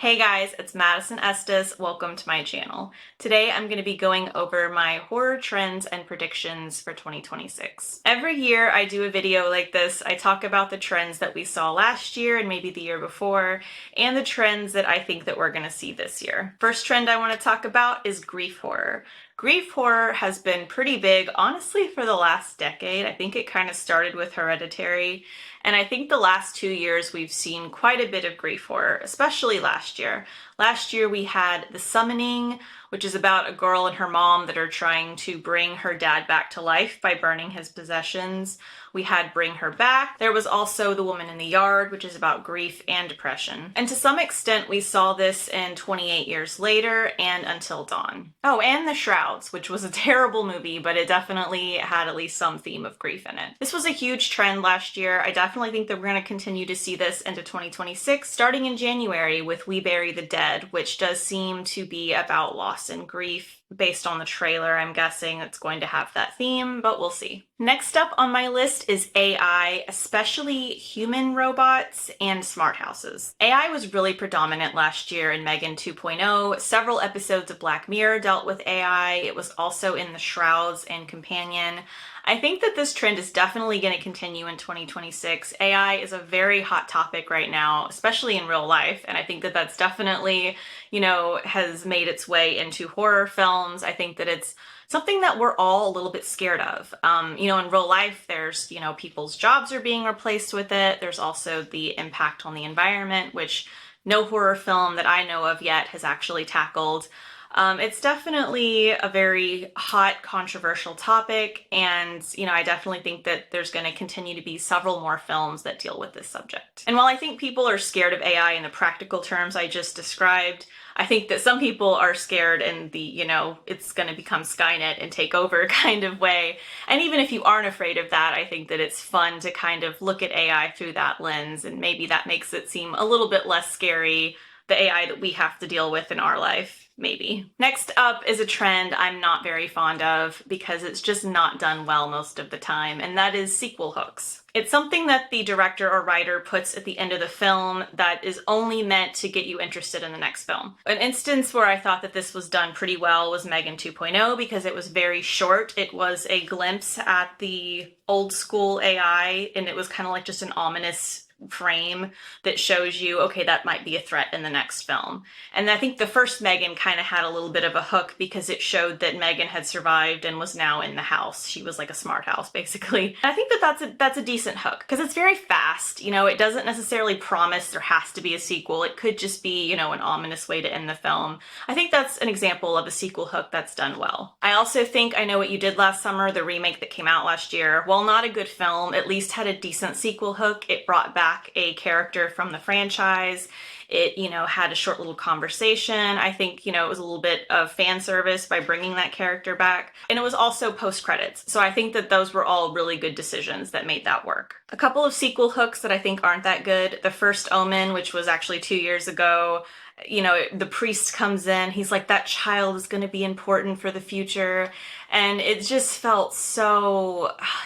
Hey guys, it's Madison Estes. Welcome to my channel. Today I'm going to be going over my horror trends and predictions for 2026. Every year I do a video like this. I talk about the trends that we saw last year and maybe the year before, and the trends that I think that we're going to see this year. First trend I want to talk about is grief horror. Grief horror has been pretty big, honestly, for the last decade. I think it kind of started with Hereditary, and I think the last 2 years we've seen quite a bit of grief horror, especially last year. Last year we had The Summoning, which is about a girl and her mom that are trying to bring her dad back to life by burning his possessions. We had Bring Her Back. There was also The Woman in the Yard, which is about grief and depression. And to some extent, we saw this in 28 Years Later and Until Dawn. Oh, and The Shrouds, which was a terrible movie, but it definitely had at least some theme of grief in it. This was a huge trend last year. I definitely think that we're going to continue to see this into 2026, starting in January with We Bury the Dead, which does seem to be about loss and grief. Based on the trailer, I'm guessing it's going to have that theme, but we'll see. Next up on my list is AI, especially human robots and smart houses. AI was really predominant last year in Megan 2.0. Several episodes of Black Mirror dealt with AI. It was also in The Shrouds and Companion. I think that this trend is definitely going to continue in 2026. AI is a very hot topic right now, especially in real life, and I think that that's definitely, has made its way into horror films. I think that it's something that we're all a little bit scared of. In real life, there's, people's jobs are being replaced with it. There's also the impact on the environment, which no horror film that I know of yet has actually tackled. It's definitely a very hot, controversial topic, and, I definitely think that there's going to continue to be several more films that deal with this subject. And while I think people are scared of AI in the practical terms I just described, I think that some people are scared in the, it's going to become Skynet and take over kind of way. And even if you aren't afraid of that, I think that it's fun to kind of look at AI through that lens, and maybe that makes it seem a little bit less scary, the AI that we have to deal with in our life. Maybe. Next up is a trend I'm not very fond of because it's just not done well most of the time, and that is sequel hooks. It's something that the director or writer puts at the end of the film that is only meant to get you interested in the next film. An instance where I thought that this was done pretty well was Megan 2.0 because it was very short. It was a glimpse at the old school AI, and it was kind of like just an ominous frame that shows you, okay, that might be a threat in the next film. And I think the first Megan kind of had a little bit of a hook because it showed that Megan had survived and was now in the house. She was like a smart house, basically. And I think that that's a decent hook because it's very fast. It doesn't necessarily promise there has to be a sequel. It could just be, an ominous way to end the film. I think that's an example of a sequel hook that's done well. I also think I Know What You Did Last Summer, the remake that came out last year, while not a good film, at least had a decent sequel hook. It brought back a character from the franchise. It, had a short little conversation. I think, it was a little bit of fan service by bringing that character back. And it was also post-credits. So I think that those were all really good decisions that made that work. A couple of sequel hooks that I think aren't that good. The First Omen, which was actually 2 years ago. The priest comes in, he's like, that child is going to be important for the future. And it just felt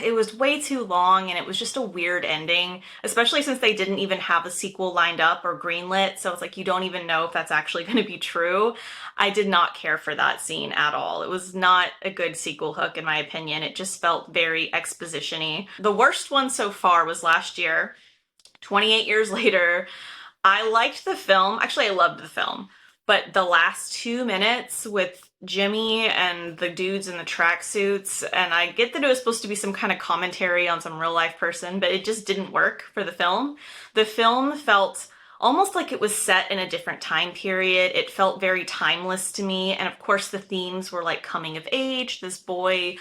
it was way too long, and it was just a weird ending, especially since they didn't even have a sequel lined up or greenlit. So it's like, you don't even know if that's actually going to be true. I did not care for that scene at all. It was not a good sequel hook, in my opinion. It just felt very exposition-y. The worst one so far was last year, 28 Years Later. I liked the film. Actually, I loved the film. But the last 2 minutes with Jimmy and the dudes in the tracksuits, and I get that it was supposed to be some kind of commentary on some real life person, but it just didn't work for the film. The film felt almost like it was set in a different time period. It felt very timeless to me. And of course the themes were like coming of age, this boy,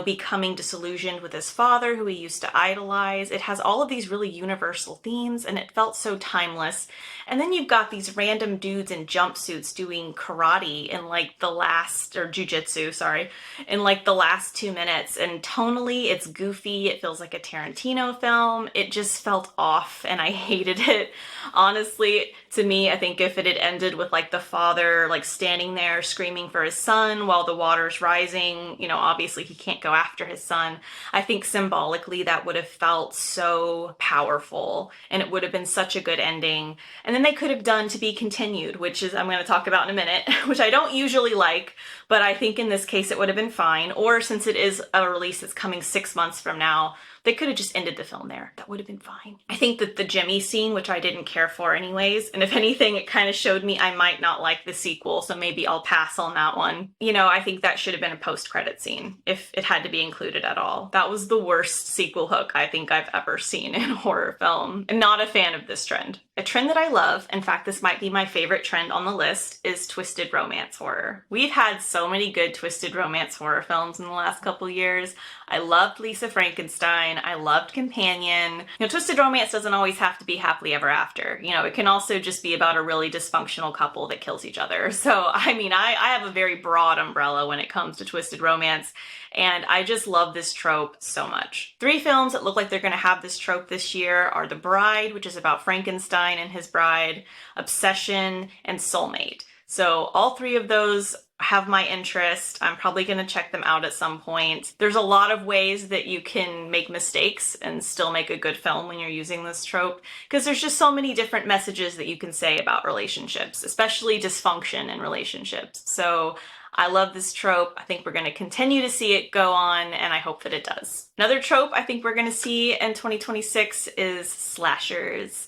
becoming disillusioned with his father who he used to idolize. It has all of these really universal themes, and it felt so timeless. And then you've got these random dudes in jumpsuits doing karate in like the last, or jujitsu, sorry, in like the last 2 minutes. And tonally, it's goofy. It feels like a Tarantino film. It just felt off, and I hated it. Honestly, honestly, to me, I think if it had ended with like the father like standing there screaming for his son while the water's rising, you know, obviously he can't go after his son. I think symbolically that would have felt so powerful and it would have been such a good ending. And then they could have done to be continued, which is I'm going to talk about in a minute, which I don't usually like, but I think in this case it would have been fine. Or since it is a release that's coming 6 months from now, they could have just ended the film there. That would have been fine. I think that the Jimmy scene, which I didn't care for anyways, and if anything, it kind of showed me I might not like the sequel, so maybe I'll pass on that one. You know, I think that should have been a post-credit scene, if it had to be included at all. That was the worst sequel hook I think I've ever seen in a horror film. I'm not a fan of this trend. A trend that I love, in fact, this might be my favorite trend on the list, is twisted romance horror. We've had so many good twisted romance horror films in the last couple years. I loved Lisa Frankenstein. I loved Companion. You know, twisted romance doesn't always have to be happily ever after. You know, it can also just be about a really dysfunctional couple that kills each other. So, I mean, I have a very broad umbrella when it comes to twisted romance, and I just love this trope so much. 3 films that look like they're going to have this trope this year are The Bride, which is about Frankenstein and his bride, Obsession, and Soulmate. So all 3 of those have my interest. I'm probably going to check them out at some point. There's a lot of ways that you can make mistakes and still make a good film when you're using this trope, because there's just so many different messages that you can say about relationships, especially dysfunction in relationships. So I love this trope. I think we're going to continue to see it go on, and I hope that it does. Another trope I think we're going to see in 2026 is slashers.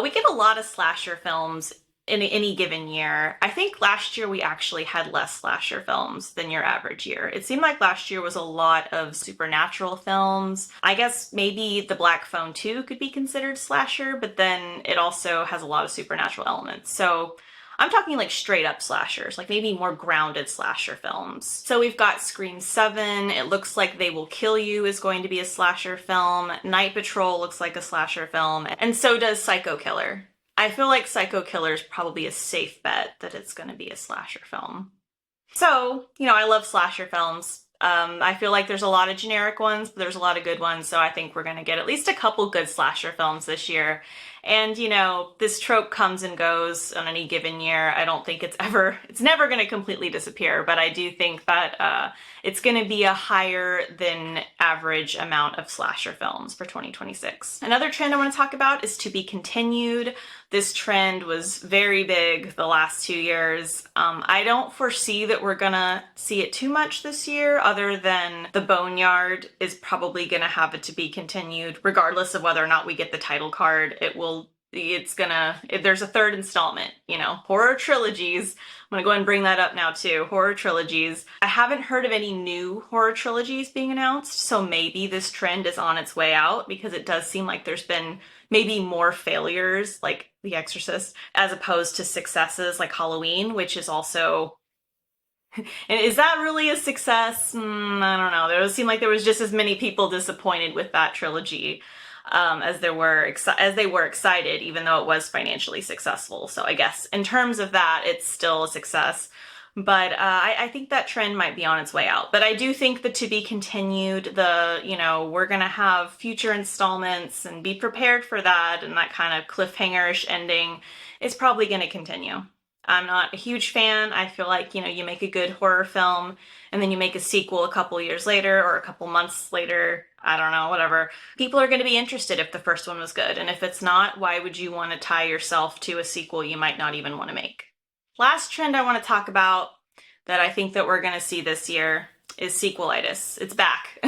We get a lot of slasher films in any given year. I think last year we actually had less slasher films than your average year. It seemed like last year was a lot of supernatural films. I guess maybe The Black Phone 2 could be considered slasher, but then it also has a lot of supernatural elements. So I'm talking like straight up slashers, like maybe more grounded slasher films. So we've got Scream 7, it looks like They Will Kill You is going to be a slasher film, Night Patrol looks like a slasher film, and so does Psycho Killer. I feel like Psycho Killer is probably a safe bet that it's going to be a slasher film. So, you know, I love slasher films. I feel like there's a lot of generic ones, but there's a lot of good ones, so I think we're going to get at least a couple good slasher films this year. And, you know, this trope comes and goes on any given year. I don't think it's never going to completely disappear, but I do think that it's going to be a higher than average amount of slasher films for 2026. Another trend I want to talk about is to be continued. This trend was very big the last 2 years. I don't foresee that we're gonna see it too much this year, other than The Boneyard is probably gonna have it to be continued, regardless of whether or not we get the title card. If there's a 3rd installment, you know, horror trilogies. I'm gonna go ahead and bring that up now too, horror trilogies. I haven't heard of any new horror trilogies being announced, so maybe this trend is on its way out, because it does seem like there's been maybe more failures like The Exorcist as opposed to successes like Halloween, which is also... And is that really a success? I don't know. There seemed like there was just as many people disappointed with that trilogy as they were excited, even though it was financially successful. So I guess in terms of that, it's still a success. But I think that trend might be on its way out. But I do think that to be continued, we're going to have future installments and be prepared for that, and that kind of cliffhanger-ish ending is probably going to continue. I'm not a huge fan. I feel like, you make a good horror film and then you make a sequel a couple years later or a couple months later. I don't know, whatever. People are going to be interested if the first one was good. And if it's not, why would you want to tie yourself to a sequel you might not even want to make? Last trend I want to talk about that I think that we're going to see this year is Sequelitis. It's back.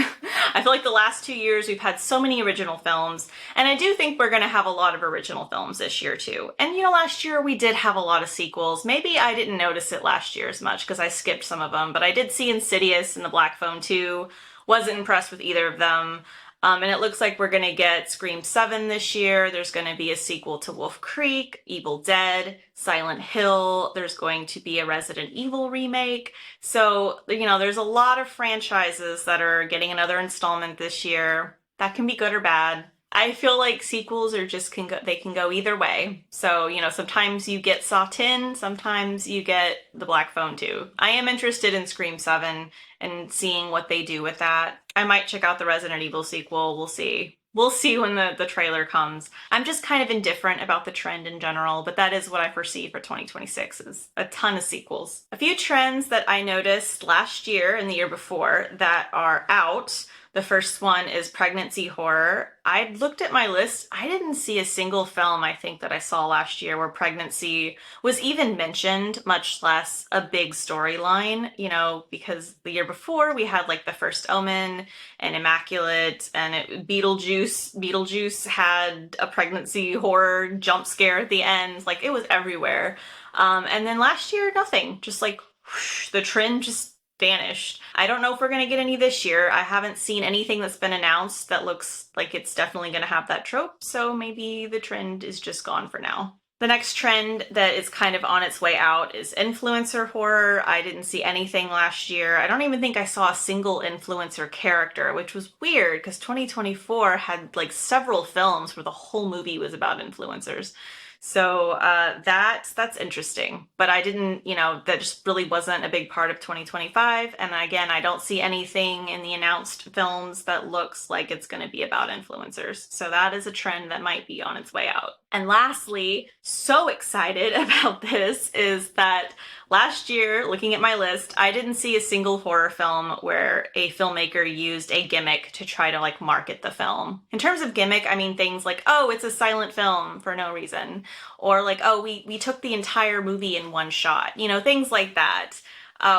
I feel like the last 2 years we've had so many original films, and I do think we're going to have a lot of original films this year too. And last year we did have a lot of sequels. Maybe I didn't notice it last year as much because I skipped some of them, but I did see Insidious and The Black Phone 2. Wasn't impressed with either of them. And it looks like we're going to get Scream 7 this year. There's going to be a sequel to Wolf Creek, Evil Dead, Silent Hill. There's going to be a Resident Evil remake. So, there's a lot of franchises that are getting another installment this year. That can be good or bad. I feel like sequels can go either way. So, sometimes you get Saw 10, sometimes you get The Black Phone 2. I am interested in Scream 7 and seeing what they do with that. I might check out the Resident Evil sequel, we'll see. we'll see when the trailer comes. I'm just kind of indifferent about the trend in general, but that is what I foresee for 2026 is a ton of sequels. A few trends that I noticed last year and the year before that are out. The first one is pregnancy horror. I looked at my list. I didn't see a single film, I think, that I saw last year where pregnancy was even mentioned, much less a big storyline, you know, because the year before we had like The First Omen and Immaculate and Beetlejuice. Beetlejuice had a pregnancy horror jump scare at the end. Like it was everywhere. And then last year, nothing. Just like whoosh, the trend just vanished. I don't know if we're going to get any this year. I haven't seen anything that's been announced that looks like it's definitely going to have that trope, so maybe the trend is just gone for now. The next trend that is kind of on its way out is influencer horror. I didn't see anything last year. I don't even think I saw a single influencer character, which was weird because 2024 had like several films where the whole movie was about influencers. So that's interesting. But I didn't, you know, that just really wasn't a big part of 2025. And again, I don't see anything in the announced films that looks like it's going to be about influencers. So that is a trend that might be on its way out. And lastly, so excited about this is that last year, looking at my list, I didn't see a single horror film where a filmmaker used a gimmick to try to like market the film. In terms of gimmick, I mean things like, oh, it's a silent film for no reason. Or like, oh, we took the entire movie in one shot. You know, things like that.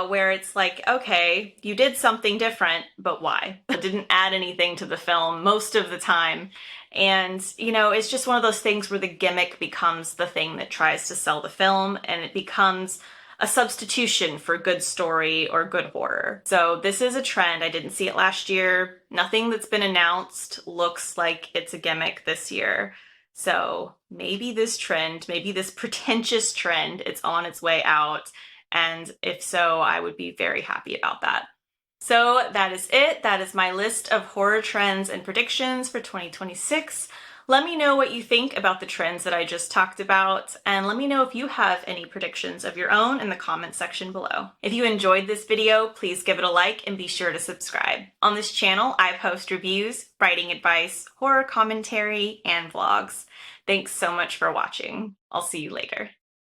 Where it's like, okay, you did something different, but why? It didn't add anything to the film most of the time. And, you know, it's just one of those things where the gimmick becomes the thing that tries to sell the film, and it becomes a substitution for good story or good horror. So this is a trend. I didn't see it last year. Nothing that's been announced looks like it's a gimmick this year. So maybe this trend, maybe this pretentious trend, it's on its way out. And if so, I would be very happy about that. So that is it. That is my list of horror trends and predictions for 2026. Let me know what you think about the trends that I just talked about, and let me know if you have any predictions of your own in the comment section below. If you enjoyed this video, please give it a like and be sure to subscribe. On this channel, I post reviews, writing advice, horror commentary, and vlogs. Thanks so much for watching. I'll see you later.